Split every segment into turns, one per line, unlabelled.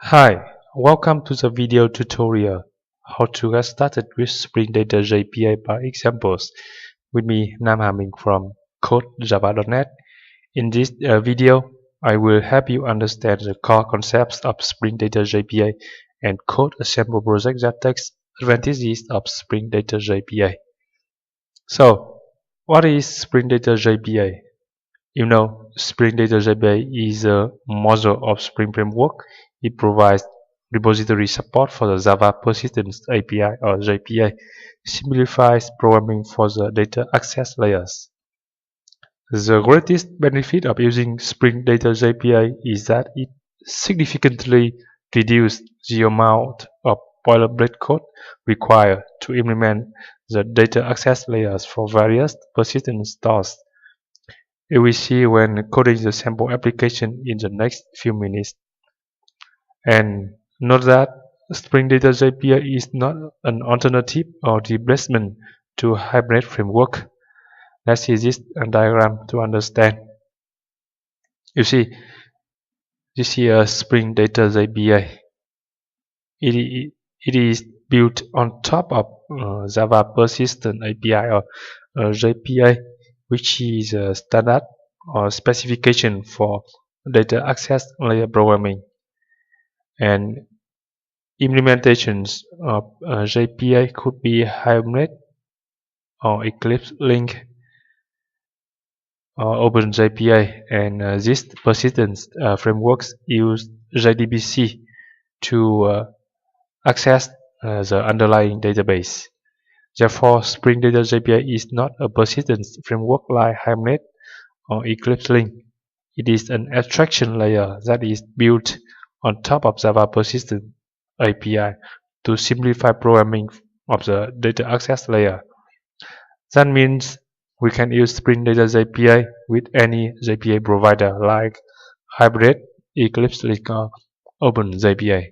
Hi, welcome to the video tutorial how to get started with Spring Data JPA by examples with me Nam Haming from codejava.net. In this video, I will help you understand the core concepts of Spring Data JPA and code a sample project that takes advantages of Spring Data JPA. So, what is Spring Data JPA? You know, Spring Data JPA is a module of Spring Framework. It provides repository support for the Java Persistence API or JPA, simplifies programming for the data access layers. The greatest benefit of using Spring Data JPA is that it significantly reduces the amount of boilerplate code required to implement the data access layers for various persistence stores. You will see when coding the sample application in the next few minutes. And note that Spring Data JPA is not an alternative or replacement to Hibernate framework. Let's see this diagram to understand. You see, this is a Spring Data JPA. It is built on top of Java Persistent API or JPA, which is a standard or specification for data access layer programming. And implementations of JPA could be Hibernate or Eclipse Link or OpenJPA, and these persistence frameworks use JDBC to access the underlying database. Therefore, Spring Data JPA is not a persistence framework like Hibernate or Eclipse Link. It is an abstraction layer that is built on top of Java Persistent API to simplify programming of the data access layer. That means we can use Spring Data JPA with any JPA provider like Hibernate, Eclipse Link, or OpenJPA.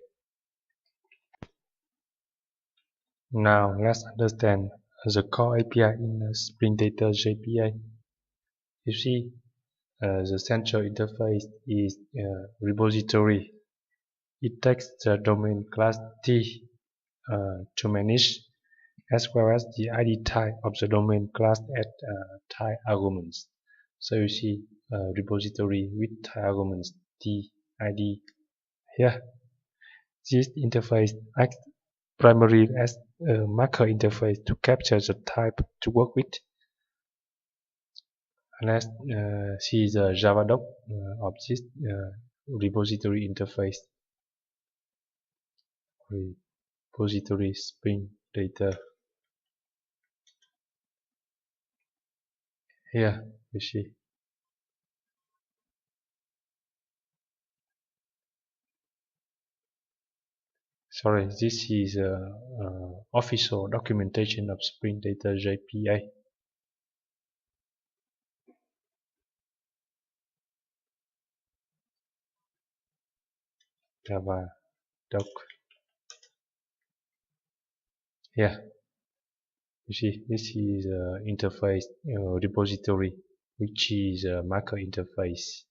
Now let's understand the core API in Spring Data JPA. You see, the central interface is repository. It takes the domain class T to manage, as well as the ID type of the domain class at type arguments. So you see repository with type arguments T, ID here. This interface acts primarily as a marker interface to capture the type to work with. Let's see the Java doc of this repository interface. Repository Spring Data. Here you see. Sorry, this is official documentation of Spring Data JPA. Java doc. Here you see, this is interface repository, which is a marker interface.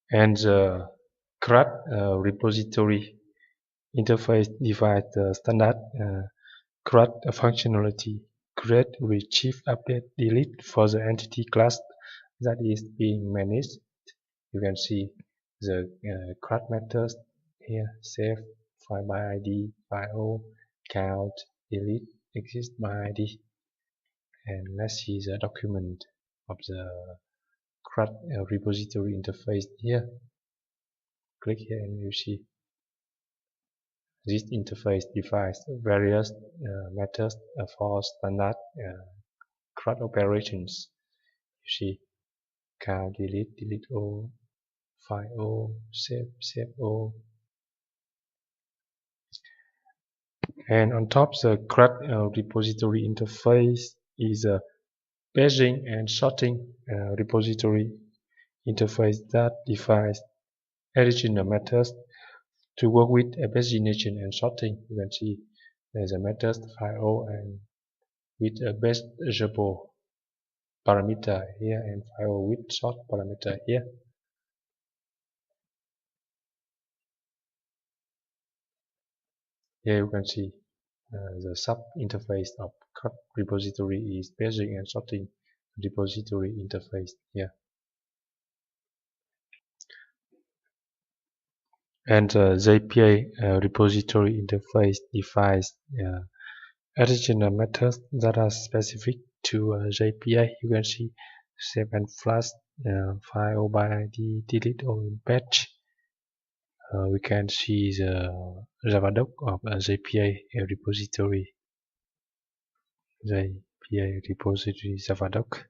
And the CRUD repository interface defines the standard CRUD functionality: create, retrieve, update, delete for the entity class that is being managed. You can see the CRUD methods here: save, find by ID, file, count, delete, exist by ID. And let's see the document of the CRUD repository interface here. Click here and you see this interface defines various methods for standard CRUD operations. You see count, delete, delete all, find all, save, save all. And on top the CRUD repository interface is a paging and sorting repository interface that defines additional methods to work with a pagination and sorting. You can see there's a method file and with a best example. parameter here and file with short parameter here. Here you can see the sub interface of CRUD repository is paging and sorting repository interface here. And the JPA repository interface defines additional methods that are specific to JPA. You can see save and flash file by ID, delete or patch. We can see the Java doc of JPA repository. JPA repository Java doc.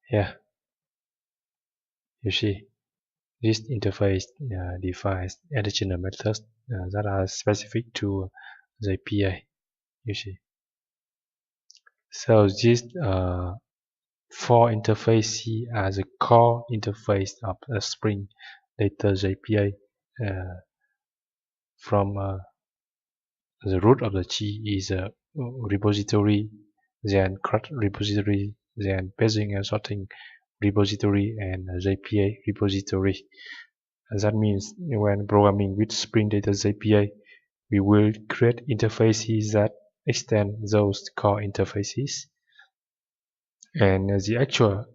Here, you see this interface defines additional methods that are specific to JPA. You see. So these four interfaces are the core interface of Spring Data JPA. From the root of the tree is a repository, then CRUD repository, then paging and sorting repository, and JPA repository. And that means when programming with Spring Data JPA, we will create interfaces that extend those core interfaces, and the actual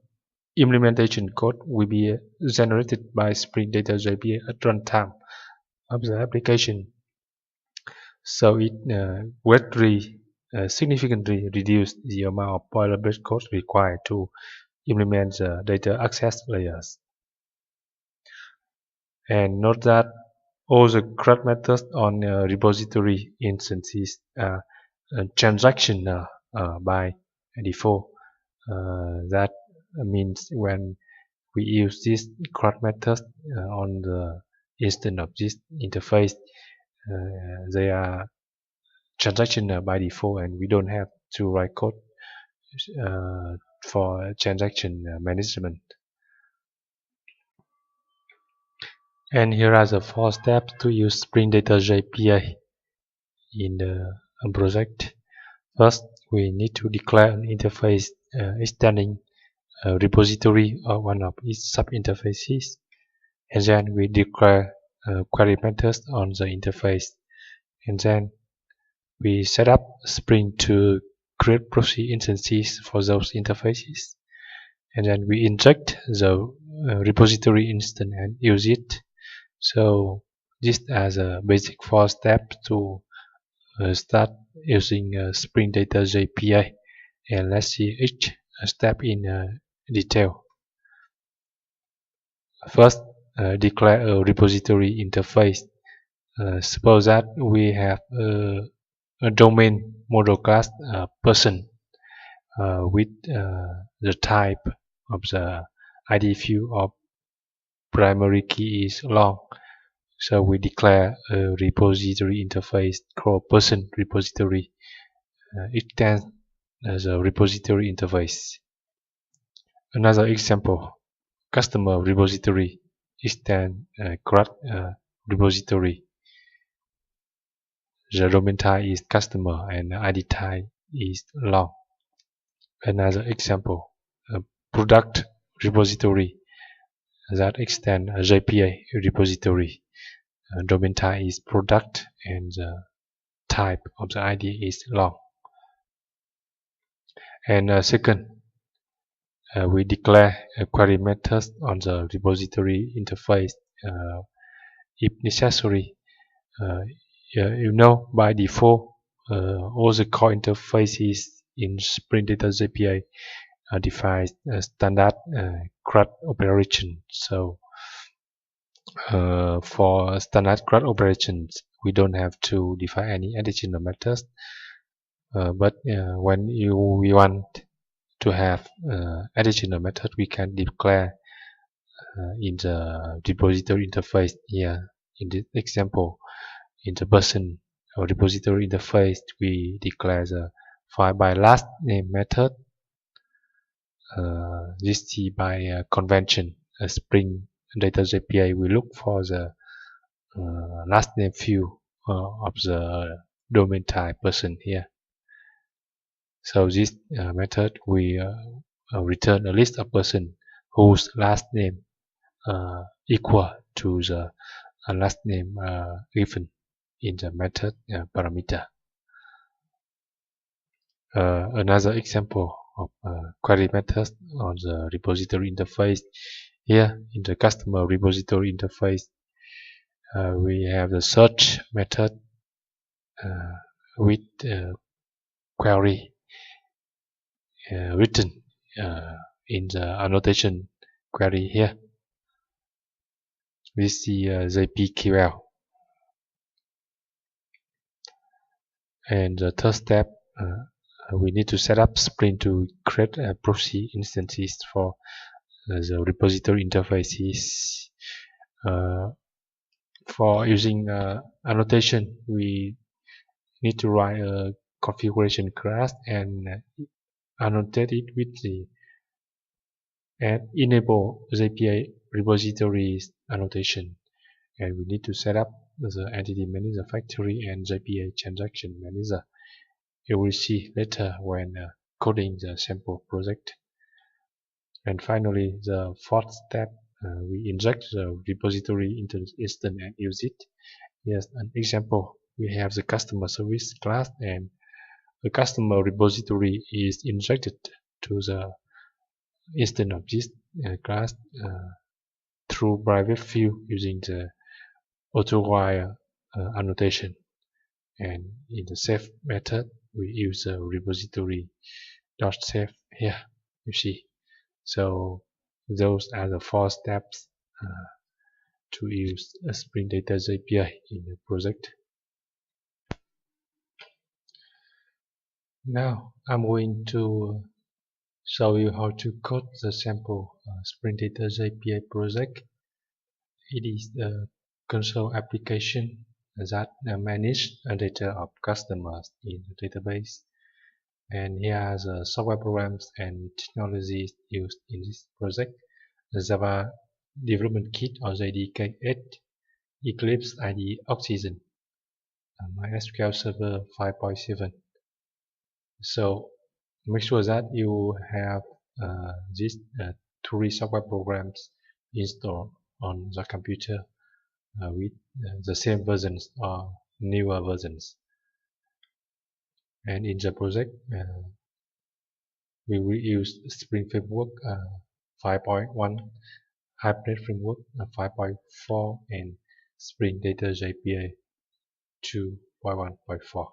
implementation code will be generated by Spring Data JPA at runtime of the application. So it greatly significantly reduced the amount of boilerplate code required to implement the data access layers. And note that all the CRUD methods on repository instances are transactional by default. That means when we use this CRUD method on the instance of this interface, they are transactional by default, and we don't have to write code for transaction management. And here are the 4 steps to use Spring Data JPA in the project. First, we need to declare an interface extending a repository or one of its sub-interfaces, and then we declare query methods on the interface, and then we set up Spring to create proxy instances for those interfaces, and then we inject the repository instance and use it. So this as a basic 4 steps to start using Spring Data JPA, and let's see each step in detail. First, declare a repository interface. Suppose that we have a domain model class person with the type of the ID field of primary key is long. So we declare a repository interface called person repository. It stands as a repository interface. Another example, customer repository extend CRUD repository. The domain type is customer and the ID type is long. Another example, a product repository that extend a JPA repository. Domain type is product and the type of the ID is long. And second, we declare a query method on the repository interface if necessary. You know, by default, all the core interfaces in Spring Data JPA define standard CRUD operation. So for standard CRUD operations, we don't have to define any additional methods. But when we want to have additional method, we can declare in the repository interface here. In this example, in the person or repository interface, we declare the file by last name method. This is by convention. Spring Data JPA we look for the last name field of the domain type person here. So this method we return a list of person whose last name equal to the last name given in the method parameter. Another example of query methods on the repository interface. Here in the customer repository interface, we have the search method with query written in the annotation query here. We see JPQL. And the third step, we need to set up Spring to create proxy instances for the repository interfaces. For using annotation, we need to write a configuration class and annotate it with the and enable JPA repositories annotation. And we need to set up the entity manager factory and JPA transaction manager. You will see later when coding the sample project. And finally, the fourth step, we inject the repository into the instance and use it. Here's an example. We have the customer service class, and the customer repository is injected to the instance of this class through private field using the auto-wire annotation. And in the save method, we use the repository.save here, you see. So those are the 4 steps to use a Spring Data JPA in the project. Now I'm going to show you how to code the sample Spring Data JPA project. It is the console application that manages data of customers in the database. And here are the software programs and technologies used in this project: the Java Development Kit or JDK8, Eclipse IDE Oxygen, MySQL Server 5.7. So make sure that you have these 3 software programs installed on the computer with the same versions or newer versions. And in the project, we will use Spring Framework 5.1, Hibernate Framework 5.4, and Spring Data JPA 2.1.4.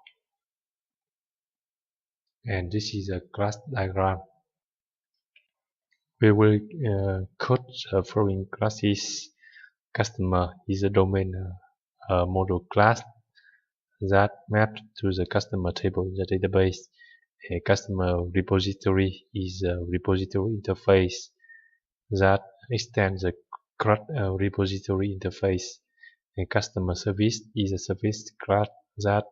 And this is a class diagram. We will code the following classes. Customer is a domain model class that maps to the customer table in the database. A customer repository is a repository interface that extends the CRUD repository interface. A customer service is a service class that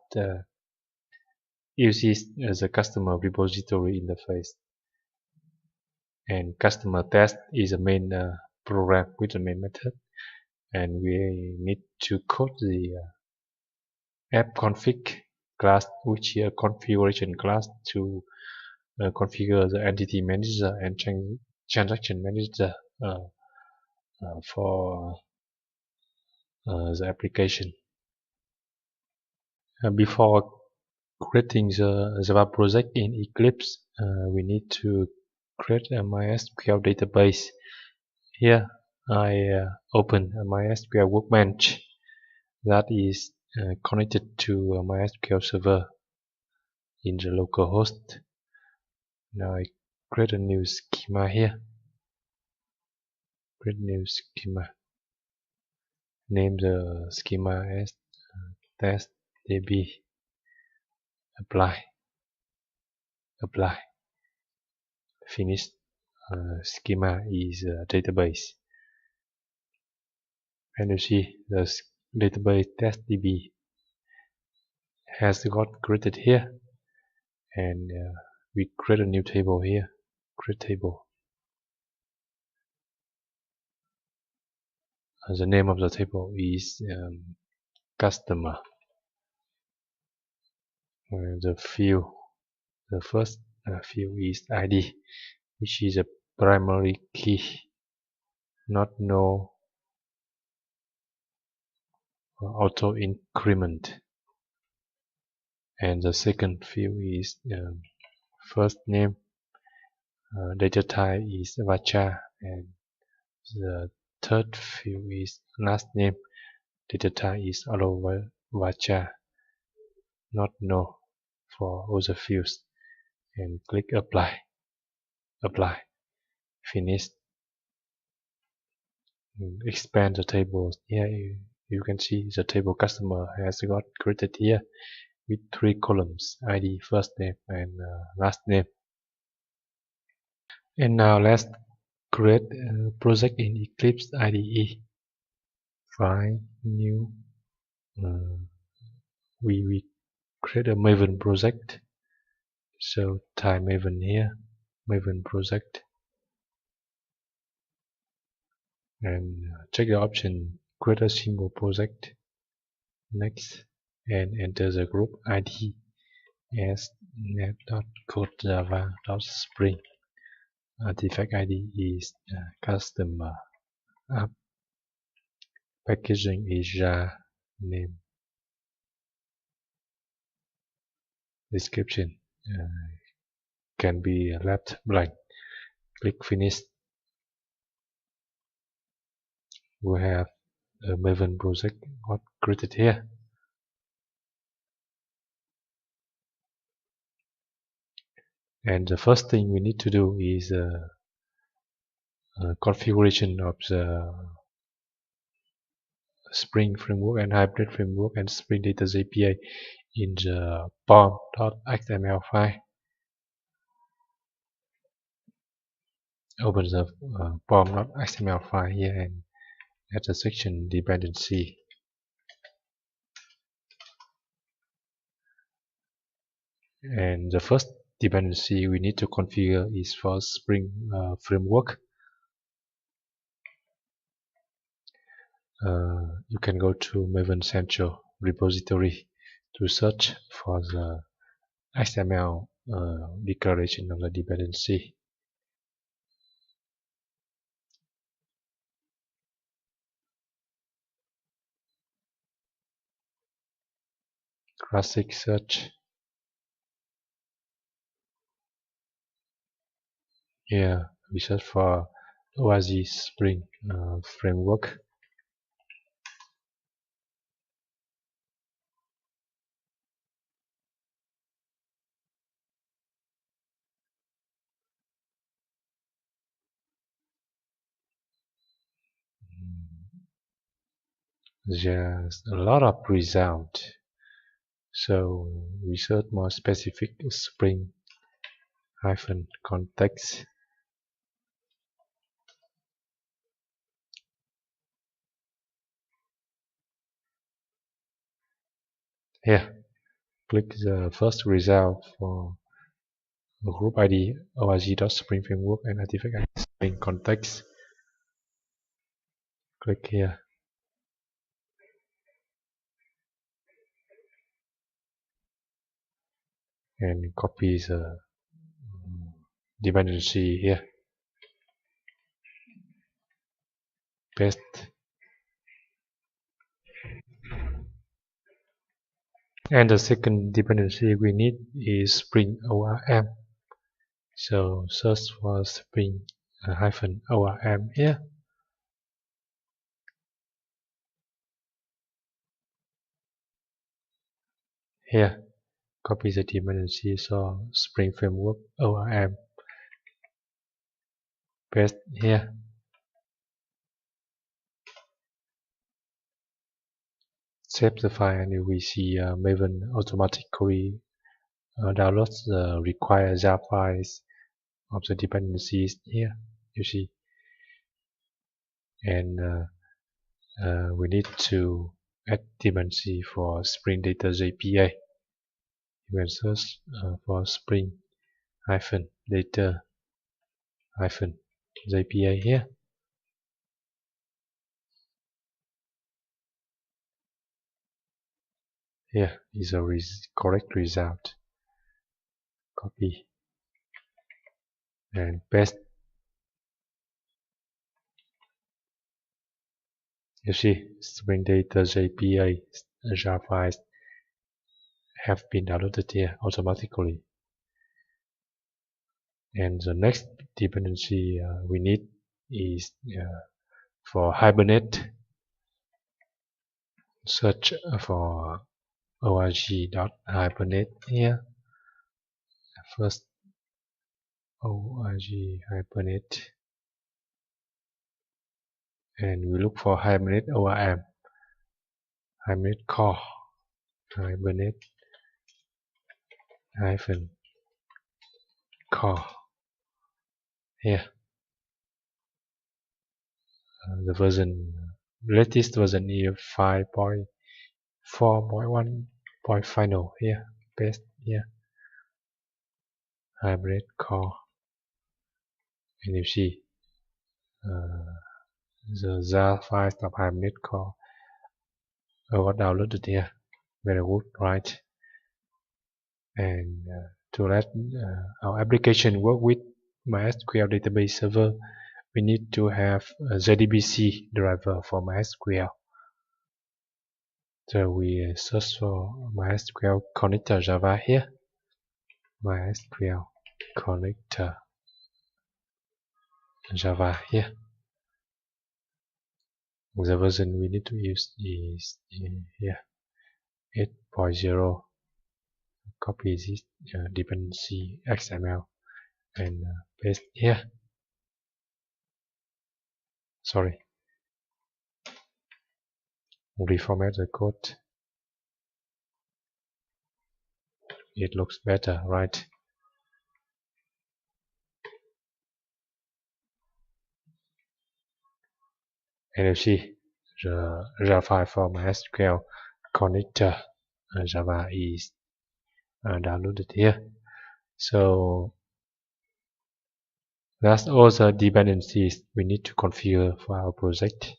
uses the customer repository interface. And customer test is a main program with the main method. And we need to code the appconfig class, which is a configuration class to configure the entity manager and transaction manager for the application. Before creating the Java project in Eclipse, we need to create a MySQL database. Here I open a MySQL workbench that is connected to a MySQL server in the local host. Now I create a new schema here. Create new schema. Name the schema as testdb. Apply. Finish. Schema is a database. And you see the database testdb has got created here. And we create a new table here. Create table. The name of the table is customer. The field, the first field is ID, which is a primary key, not no auto increment. And the second field is first name, data type is varchar, and the third field is last name, data type is allo varchar, not no for other fields. And click apply. Finish. Expand the table. Here you can see the table customer has got created here with 3 columns: ID, first name, and last name. And now let's create a project in Eclipse IDE. File, new. We create a Maven project. So type Maven here, Maven project, and check the option create a single project. Next, and enter the group ID as net.codejava.spring. Artifact ID is customer. App packaging is jar. Name. Description can be left blank. Click finish. We have a Maven project got created here. And the first thing we need to do is configuration of the Spring Framework and Hibernate Framework and Spring Data JPA in the pom.xml file. Open the pom.xml file here and add the section dependency. And the first dependency we need to configure is for Spring Framework. You can go to Maven Central repository to search for the XML declaration of the dependency. Classic search. Here we search for Oasis Spring Framework. There's a lot of results, so we search more specific Spring context. Here, click the first result for group ID org.spring framework and artifact ID Spring context. Click here. And copy the dependency here. Paste. And the second dependency we need is Spring ORM. So search for Spring -ORM here. Here, copy the dependency so Spring Framework ORM. Paste here. Save the file and you will see Maven automatically downloads the required jar files of the dependencies here. You see, and we need to add dependency for Spring Data JPA. You can search for Spring Data JPA here. Here is a correct result. Copy and paste. You see, Spring Data JPA jar files have been downloaded here automatically. And the next dependency we need is for Hibernate. Search for org.hibernate here. First, org Hibernate, and we look for Hibernate ORM, Hibernate core, Hibernate hyphen core. Here, the version, latest version is 5.4.1 final. Here, paste here, Hibernate core, and you see the jar files of Hibernate core got downloaded here. Very good, right? And to let our application work with MySQL database server, we need to have a JDBC driver for MySQL. So we search for MySQL connector Java here. MySQL connector Java here. The version we need to use is here 8.0. Copy this dependency XML and paste here. Sorry. Reformat the code. It looks better, right? And you see the Java file for MySQL connector Java is downloaded here. So that's all the dependencies we need to configure for our project,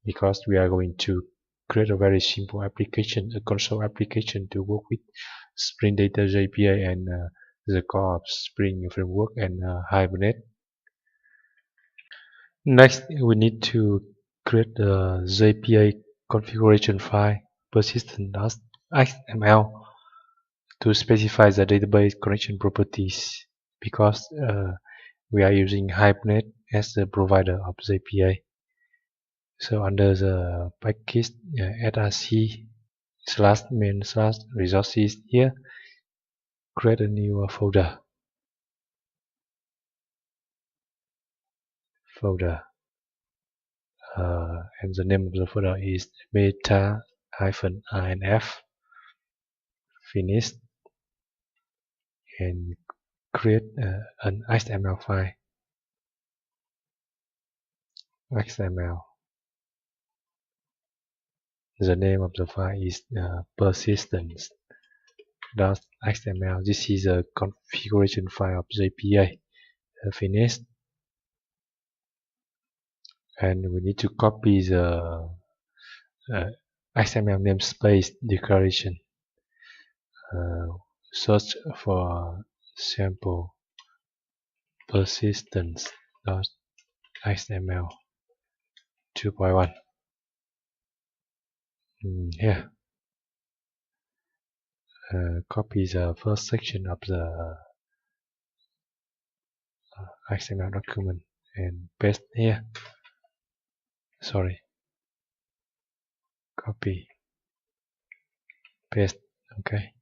because we are going to create a very simple application, a console application to work with Spring Data JPA and the core of Spring Framework and Hibernate. Next, we need to create the JPA configuration file persistent.xml to specify the database connection properties, because we are using Hibernate as the provider of JPA. So under the package src/main/resources here, create a new folder. And the name of the folder is beta-inf. Finish and create an XML file. XML. The name of the file is persistence.xml. This is a configuration file of JPA. Finish. And we need to copy the XML namespace declaration. Search for sample persistence.xml 2.1. Here, copy the first section of the XML document and paste here. Sorry. Copy, paste. Okay.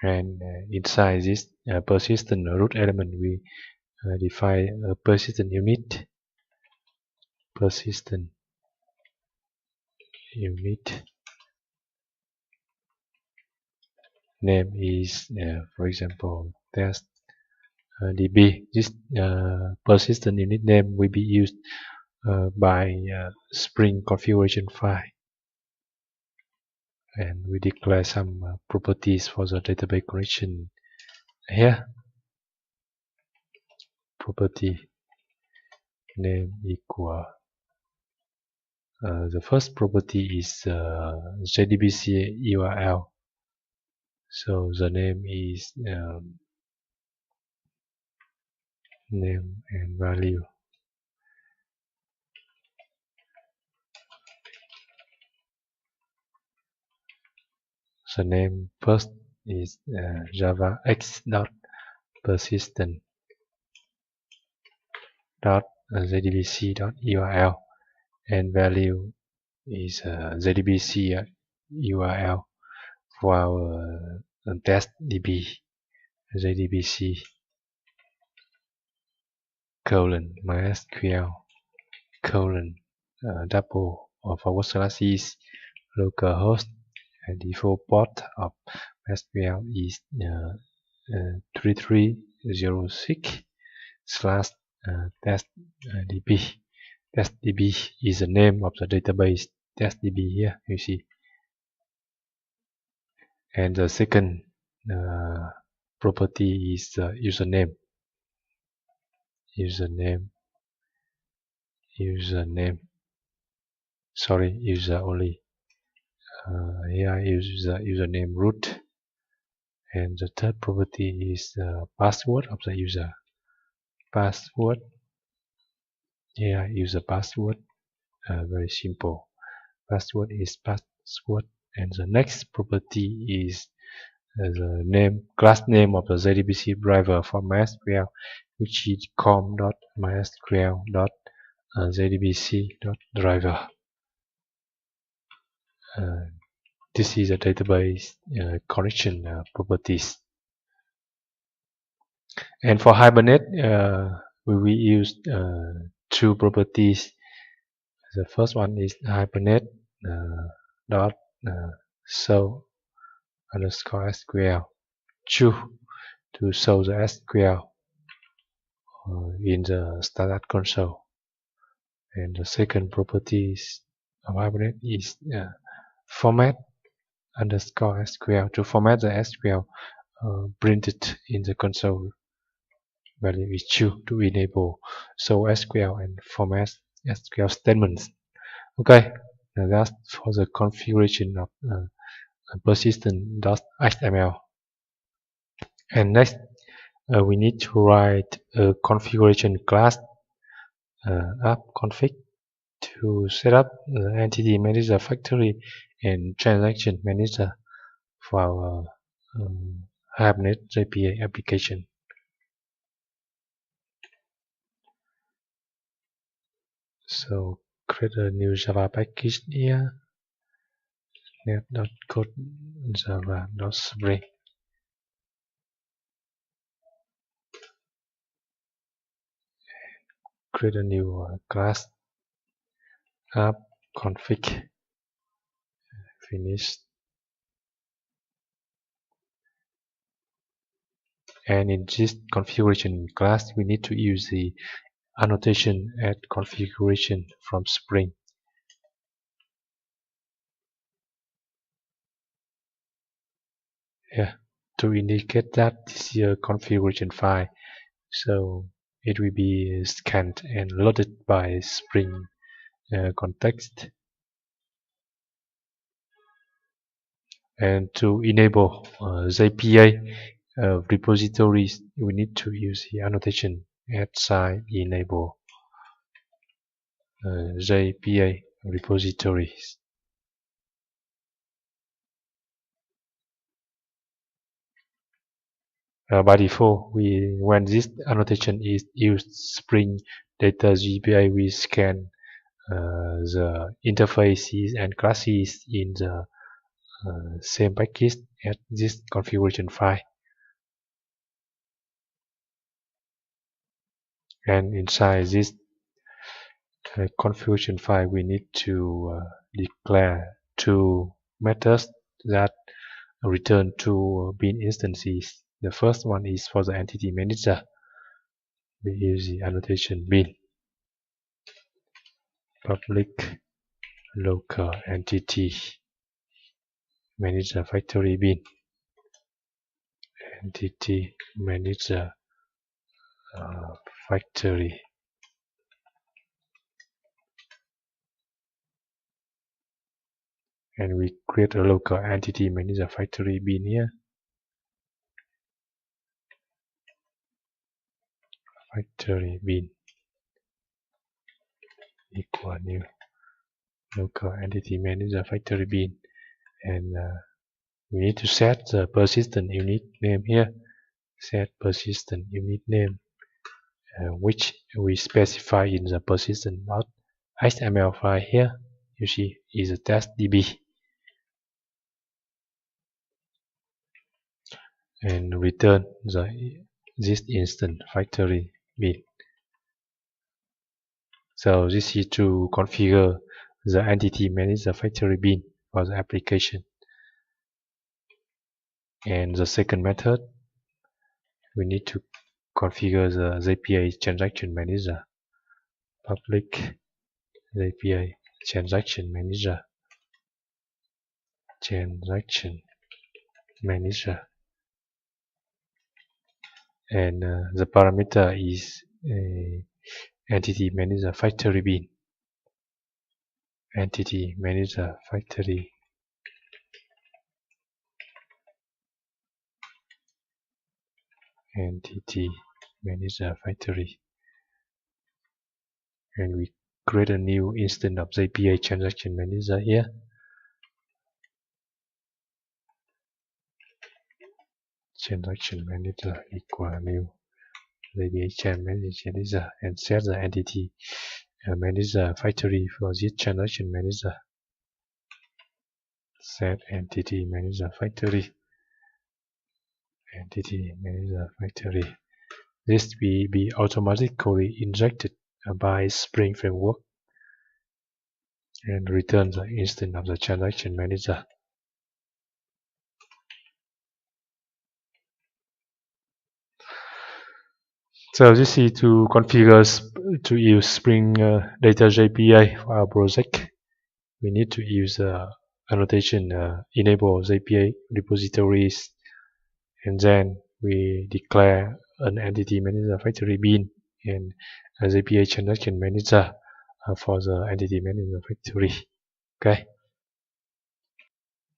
And inside this persistent root element, we define a persistent unit. Persistent unit name is, for example, test db. This persistent unit name will be used by Spring configuration file. and we declare some properties for the database connection here. Property name equal the first property is JDBC URL, so the name is name and value. The name first is Java x.persistent jdbc.url, and value is jdbc URL for our test DB, jdbc MySQL double or forward slash is localhost, and default port of MySQL is 3306 slash testdb. Testdb is the name of the database testdb here, you see. And the second property is the username. User only. Here is the username root. And the third property is the password of the user. Password. Here user password. Very simple. Password is password. And the next property is the class name of the JDBC driver for MySQL, which is com.mysql.jdbc.driver. This is a database connection properties. And for Hibernate, we will use two properties. The first one is Hibernate dot show underscore SQL to show the SQL in the standard console. And the second property of Hibernate is format underscore SQL to format the SQL printed in the console. Value is true to enable show SQL and format SQL statements. Okay, now that's for the configuration of persistent.xml. And next, we need to write a configuration class app config to set up the entity manager factory and transaction manager for our Hibernate JPA application. So create a new Java package here. net.code java.spring. Create a new class app config. Finish. And in this configuration class, we need to use the annotation add configuration from Spring. Yeah, to indicate that this is a configuration file, so it will be scanned and loaded by Spring context. And to enable JPA repositories, we need to use the annotation add sign enable JPA repositories. By default, when this annotation is used, Spring Data JPA will scan the interfaces and classes in the same package as this configuration file. And inside this configuration file, we need to declare two methods that return two bin instances. The first one is for the entity manager. We use the annotation bin public local entity manager factory bin, entity manager factory, and we create a local entity manager factory bin here. Factory bin equal new local entity manager factory bin, and we need to set the persistent unit name here. Set persistent unit name, which we specify in the persistent.xml file here. You see, is a test db, and return this instance factory bin. So this is to configure the entity manager factory bin for the application. And the second method, we need to configure the JPA transaction manager. Public JPA transaction manager. And the parameter is entity manager factory bin. Entity manager factory. Entity manager factory. And we create a new instance of JPA transaction manager here. Transaction manager equal new JPA manager, and set the entity manager factory for this transaction manager. Set entity manager factory. Entity manager factory. This will be automatically injected by Spring Framework and return the instance of the transaction manager. So this is to configure to use Spring Data JPA for our project. We need to use annotation enable JPA repositories, and then we declare an entity manager factory bin and a JPA transaction manager for the entity manager factory. Okay.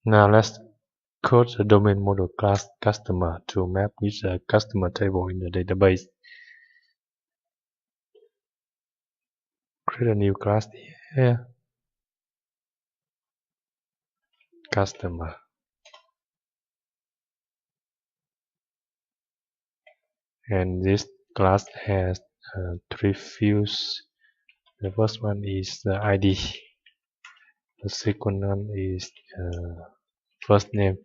Now let's code the domain model class customer to map with the customer table in the database. Create a new class here. Customer. And this class has 3 fields. The first one is the ID. The second one is first name.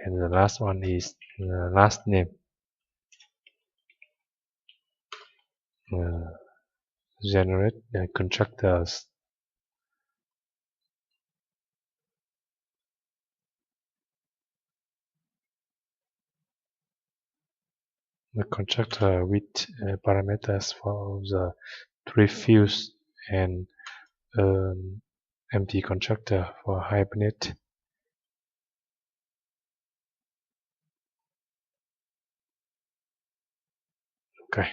And the last one is last name. Generate constructors. The constructor with parameters for the 3 fields and empty constructor for Hibernate. Okay.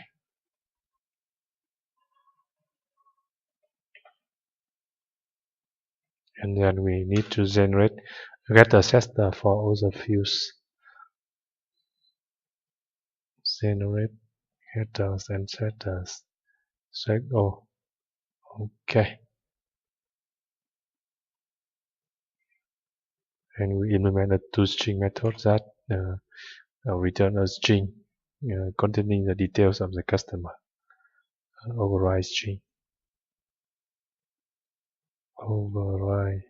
And then we need to generate getter setter for all the fields. Generate getters and setters. Set all. Okay. And we implement a toString method that return a string containing the details of the customer. Override string. Override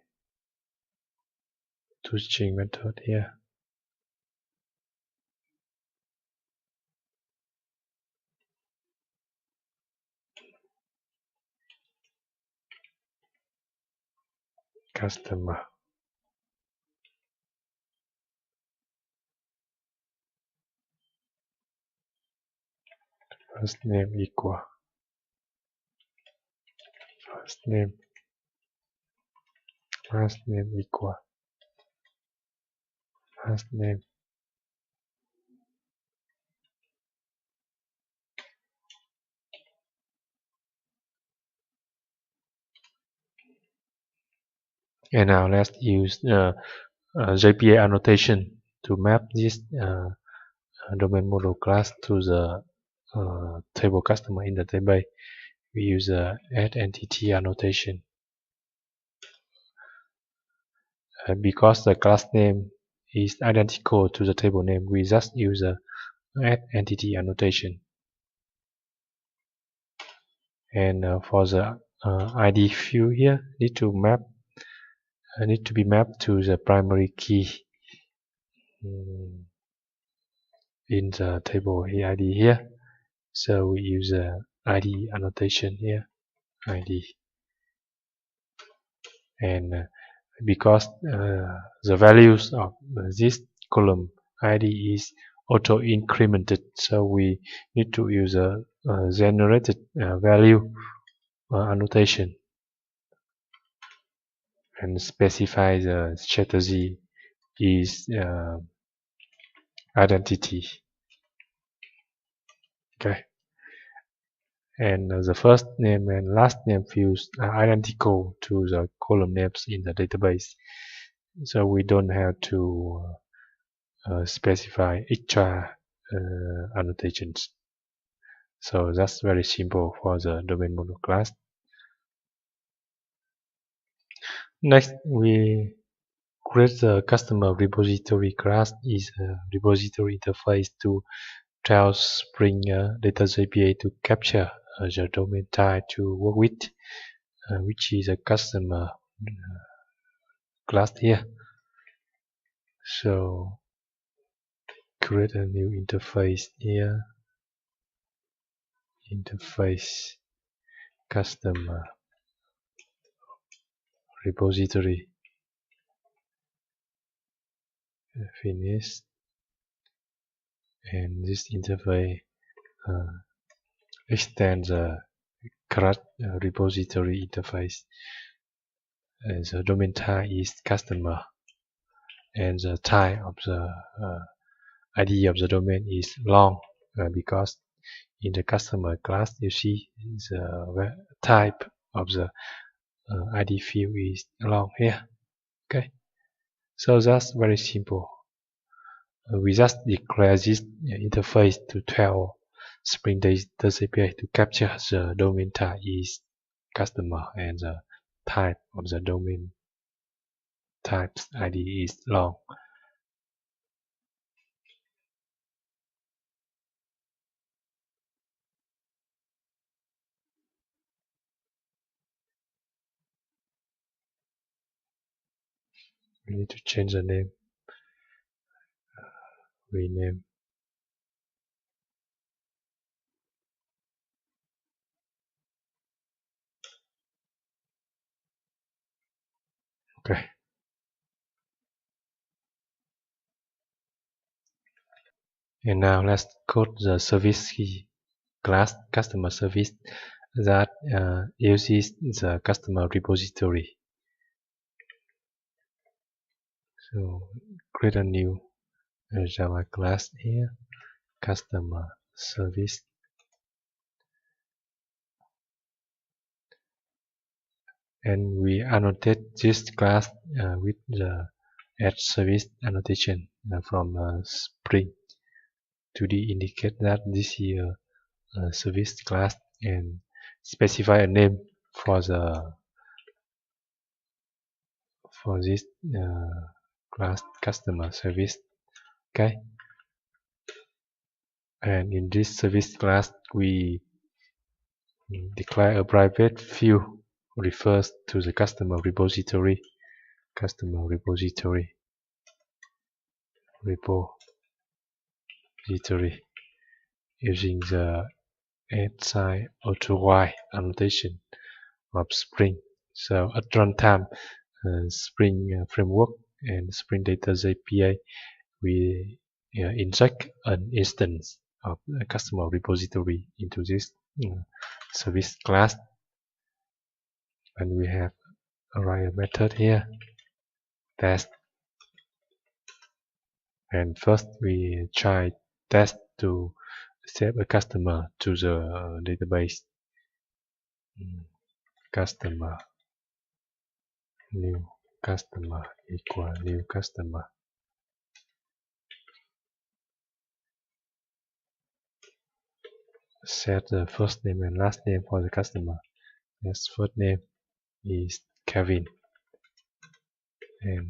toString method here. Customer. First name equal. First name. Last name equal last name. And now let's use JPA annotation to map this domain model class to the table customer in the database. We use add entity annotation. Because the class name is identical to the table name, we just use add entity annotation. And for the ID field here, need to be mapped to the primary key in the table ID here. So we use ID annotation here, ID, and because the values of this column ID is auto incremented, so we need to use a generated value annotation and specify the strategy is identity. Okay, and the first name and last name fields are identical to the column names in the database, so we don't have to specify extra annotations. So that's very simple for the domain model class. Next, we create the customer repository class. Is a repository interface to tell Spring Data JPA to capture the domain type to work with, which is a customer class here. So create a new interface here. Interface customer repository. Finish. And this interface extends the CRUD repository interface. And the domain type is customer, and the type of the ID of the domain is long, because in the customer class you see the type of the ID field is long here. Okay, so that's very simple. We just declare this interface to tell Spring Data JPA to capture the domain type is customer and the type of the domain type's ID is long. We need to change the name. Rename. Okay. And now let's code the service key class customer service that uses the customer repository. So create a new Java class here, customer service, and we annotate this class with the add service annotation from Spring to indicate that this is a service class, and specify a name for this class customer service. Okay, and in this service class we declare a private field refers to the customer repository using the add sign auto y annotation of Spring. So at runtime, Spring Framework and Spring Data JPA, we inject an instance of a customer repository into this service class, and we have write a method here, test, and first we try test to save a customer to the database. Customer, new customer equal new customer. Set the first name and last name for the customer. His first name is Kevin, and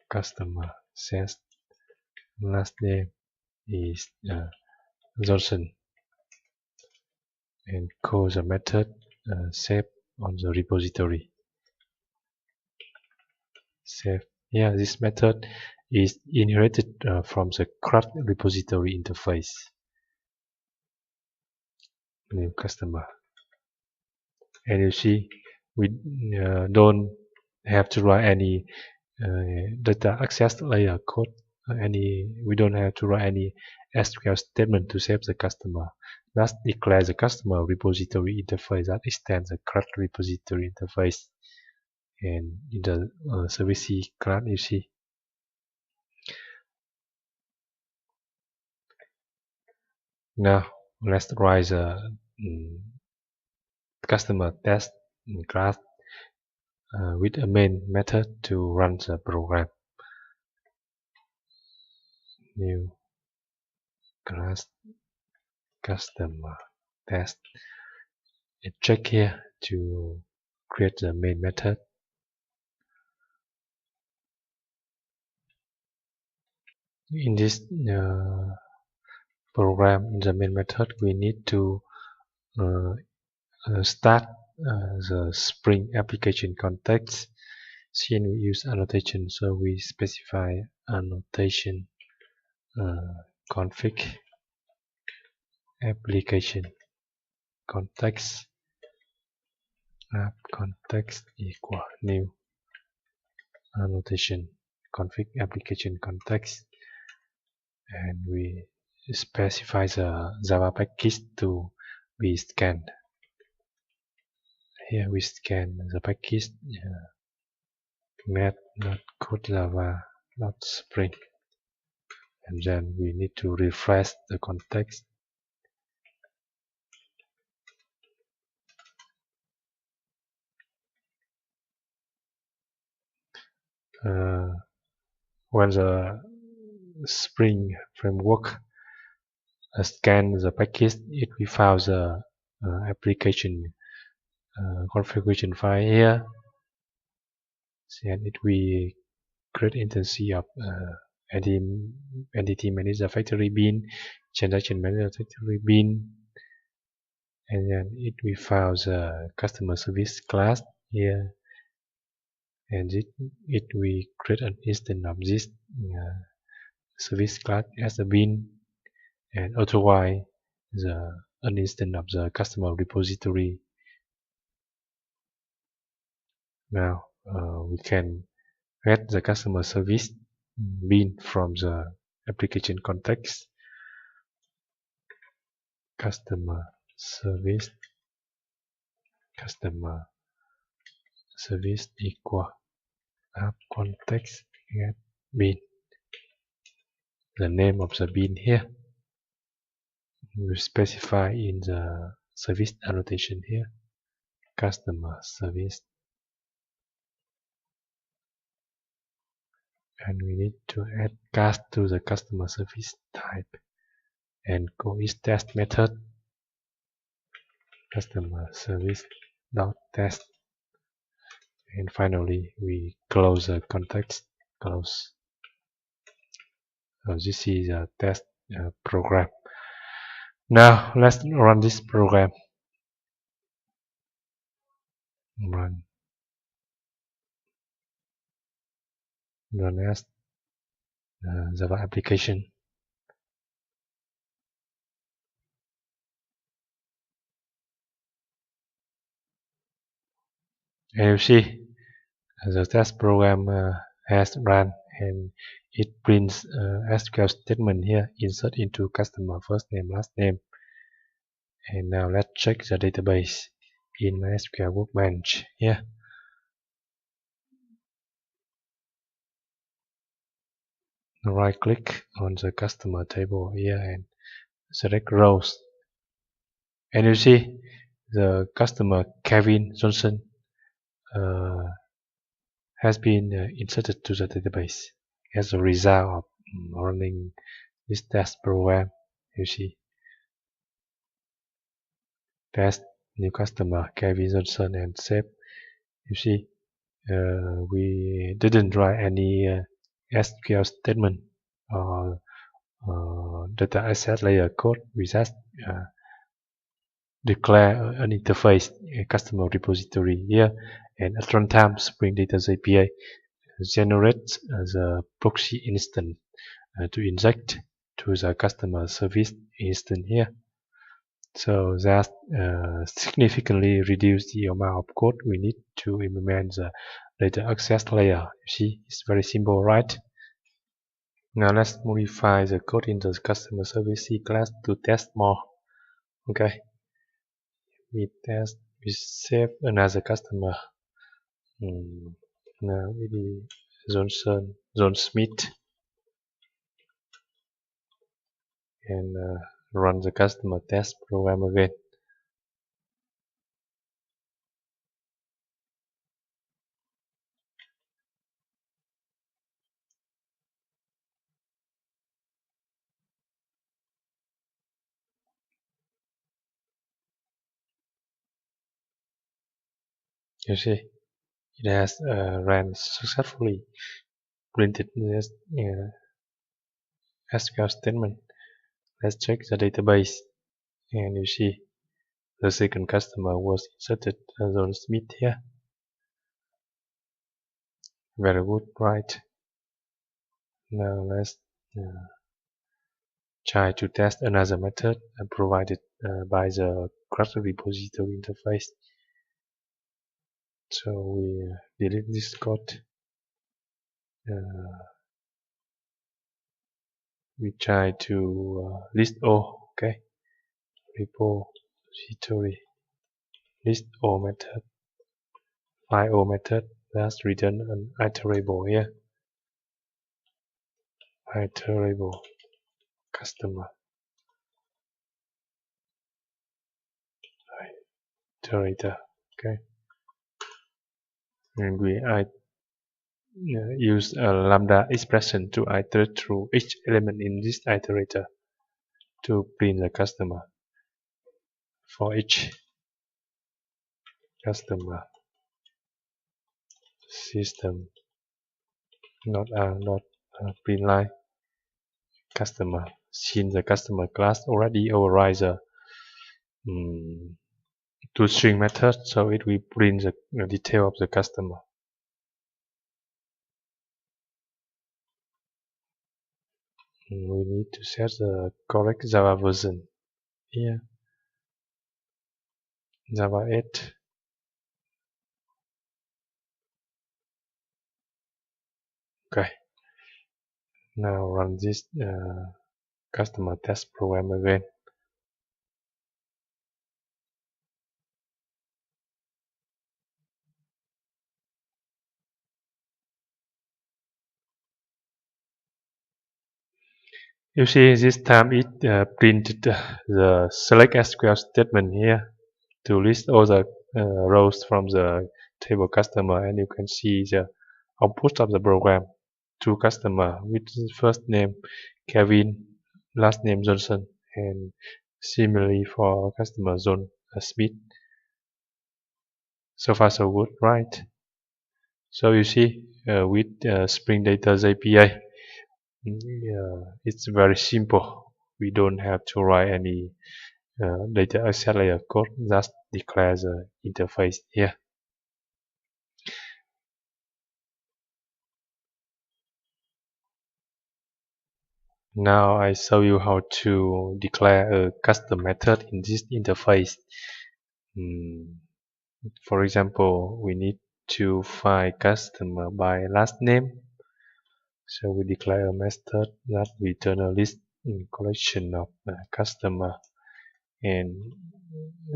customer says last name is Johnson, and call the method save on the repository. Save. Here, this method is inherited from the CRUD repository interface. New customer, and you see we don't have to write any data access layer code. We don't have to write any SQL statement to save the customer. Just declare the customer repository interface that extends the CRUD repository interface. And in the service CRUD, you see. Now let's write the customer test class with a main method to run the program. New class customer test, and check here to create the main method. In this program, in the main method, we need to start the Spring application context. Since we use annotation, so we specify annotation config application context app context equal new annotation config application context, and we specify the Java package to be scanned. Here we scan the package math.codejava.spring, and then we need to refresh the context. When the Spring framework scan the package, it will find the application configuration file here, and it will create instance of entity manager factory bin, transaction manager factory bin, and then it will find the customer service class here, and it will create an instance of this service class as a bin, and authorize an instance of the customer repository. Now we can get the customer service bin from the application context. Customer service equal app context get bin. The name of the bin here we specify in the service annotation here. Customer service, and we need to add class to the customer service type, and call its test method customer service dot test, and finally we close the context. Close. So this is a test program. Now let's run this program. Run as Java application. And you see the test program has run, and it prints SQL statement here, insert into customer first name, last name. And now let's check the database in MySQL Workbench here. right click on the customer table here and select rows, and you see the customer Kevin Johnson has been inserted to the database as a result of running this test program. You see, test new customer Kevin Johnson and save. You see, we didn't write any SQL statement or data access layer code. We just declare an interface, a customer repository here, and at runtime, Spring Data JPA generates the proxy instance to inject to the customer service instance here. So that significantly reduce the amount of code we need to implement the data access layer. You see, it's very simple, right? Now let's modify the code in the customer service C class to test more. Okay, we save another customer. Now it is John Smith, and run the customer test program again. You see, it has ran successfully, printed this SQL statement. Let's check the database, and you see the second customer was inserted as John Smith here. Very good, right? Now let's try to test another method provided by the cluster repository interface. So we delete this code. We try to list all. Okay, repository list all method, find all method. Let's return an iterable here. Iterable customer. Iterator. Okay, and we use a lambda expression to iterate through each element in this iterator to print the customer. For each customer system, not print line customer. Since the customer class already overrides the toString method, so it will print the detail of the customer. We need to set the correct Java version here. Java 8. Okay. Now run this customer test program again. You see, this time it printed the select SQL statement here to list all the rows from the table customer, and you can see the output of the program. Two customer with first name Kevin, last name Johnson, and similarly for customer John Smith. So far so good, right? So you see, with Spring Data JPA, it's very simple. We don't have to write any data access layer code, just declare the interface here. Now I show you how to declare a custom method in this interface. For example, we need to find customer by last name. So we declare a method that return a list in collection of customer, and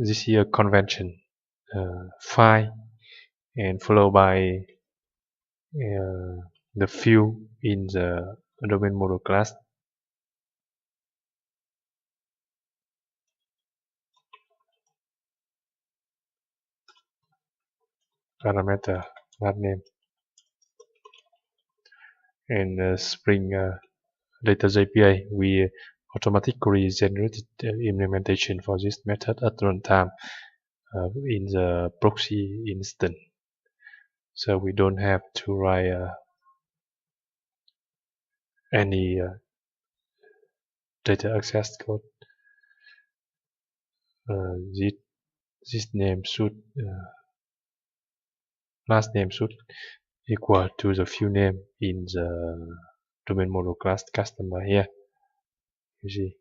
this here convention find and followed by the field in the domain model class parameter last name and Spring Data JPA. We automatically generated implementation for this method at runtime in the proxy instance, so we don't have to write any data access code. This name should last name should equal to the full name in the domain model class customer here. You see.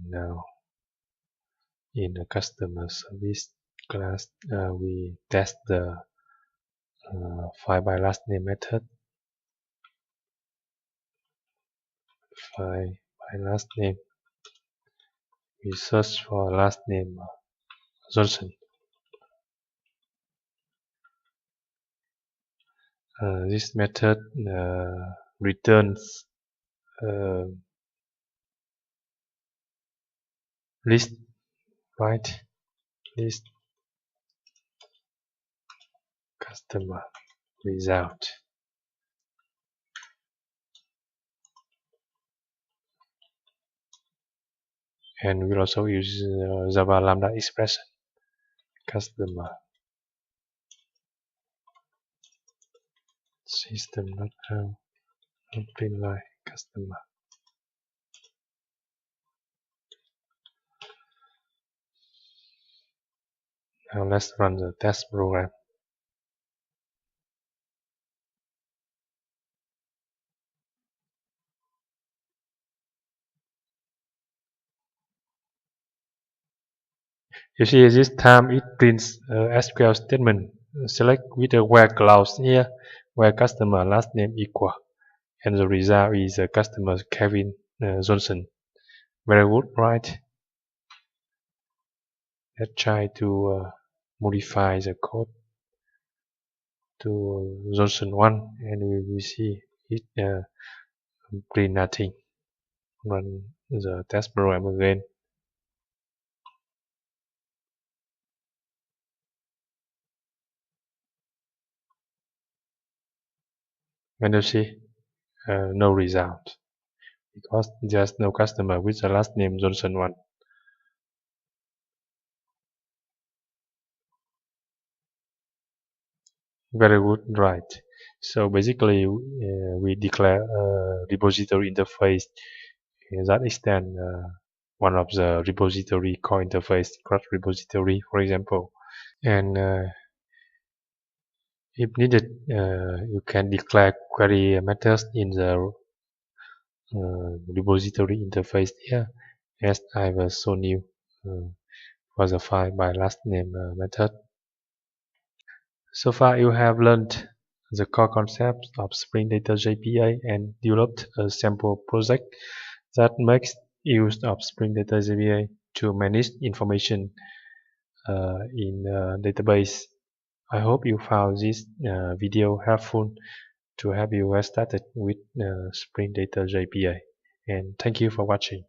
Now in the customer service class, we test the find by last name method. Find by last name. We search for last name Johnson. This method returns list, right? List customer result. And we'll also use Java Lambda expression. Customer system.out open line customer. Now let's run the test program. You see this time it prints SQL statement. Select with the where clause here, where customer last name equal, and the result is customer Kevin Johnson. Very good, right? Let's try to modify the code to Johnson 1, and we will see it print nothing. Run the test program again. When you see no result, because there's no customer with the last name Johnson 1. Very good, right? So basically, we declare a repository interface that extends one of the repository core interface, cross repository, for example. And if needed, you can declare query methods in the repository interface here, as I will show you for the find by last name method. So far, you have learned the core concepts of Spring Data JPA and developed a sample project that makes use of Spring Data JPA to manage information in a database. I hope you found this video helpful to help you get started with Spring Data JPA, and thank you for watching.